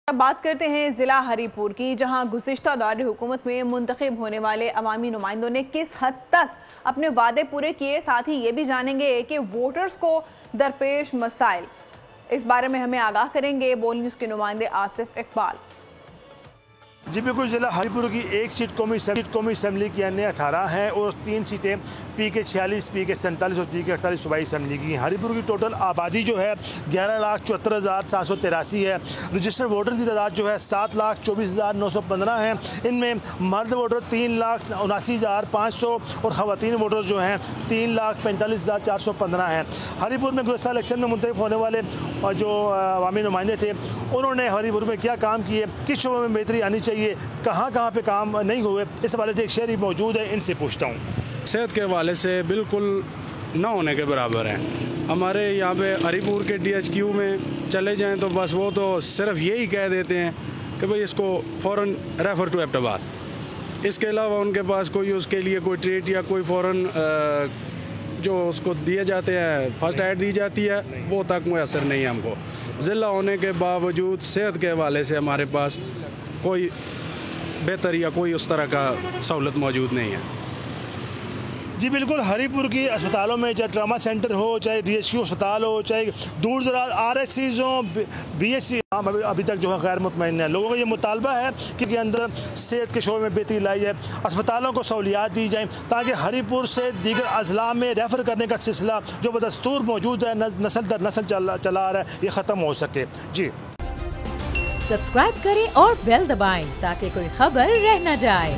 अब बात करते हैं जिला हरीपुर की, जहां गुज़िश्ता दौर हुकूमत में मुंतखब होने वाले अवामी नुमाइंदों ने किस हद तक अपने वादे पूरे किए। साथ ही ये भी जानेंगे कि वोटर्स को दरपेश मसाइल, इस बारे में हमें आगाह करेंगे बोल न्यूज़ के नुमाइंदे आसिफ इकबाल। जी बिल्कुल, जिला हरीपुर की एक सीट कौमी असम्बली की अन्य 18 हैं और 3 सीटें PK 46, PK 47 और PK 48 सूबाई असम्बली की। हरीपुर की टोटल आबादी जो है 11,74,783 है। रजिस्टर्ड वोटर की तादाद जो है 7,24,915 है। इनमें मर्द वोटर 3,79,500 और ख़वातीन वोटर जो हैं 3,45,415 हैं। हरीपुर में गुज़श्ता इलेक्शन में मुंतखब होने वाले जो अवामी नुमाइंदे थे, उन्होंने हरीपुर में क्या काम किए, किस शोबे में बेहतरी आनी चाहिए, कहाँ पे काम नहीं हुए, इस हवाले से एक शहरी मौजूद है, इनसे पूछता हूँ। सेहत के हवाले से बिल्कुल न होने के बराबर है। हमारे यहाँ पे हरीपुर के DHQ में चले जाएं तो बस वो तो सिर्फ यही कह देते हैं कि भाई इसको फ़ौरन रेफ़र टू एबटाबाद। इसके अलावा उनके पास कोई उसके लिए कोई ट्रीट या कोई फ़ौरन जो उसको दिए जाते हैं, फर्स्ट एड दी जाती है, वो तक मुयसर नहीं है हमको। ज़िला होने के बावजूद सेहत के हवाले से हमारे पास कोई बेहतर या कोई उस तरह का सहूलत मौजूद नहीं है। जी बिल्कुल, हरीपुर की अस्पतालों में चाहे ट्रामा सेंटर हो, चाहे DHQ अस्पताल हो, चाहे दूर दराज RSCs हो, BSc, अभी तक जो है गैर मुतमईन है। लोगों का ये मुतालबा है कि अंदर सेहत के शोबे में बेहतरी लाई जाए, अस्पतालों को सहूलियात दी जाए, ताकि हरीपुर से दीगर अजला में रेफ़र करने का सिलसिला जो बदस्तूर मौजूद है, नस्ल दर नस्ल चला आ रहा है, ये ख़त्म हो सके। जी सब्सक्राइब करें और बेल दबाएं ताकि कोई खबर रह न जाए।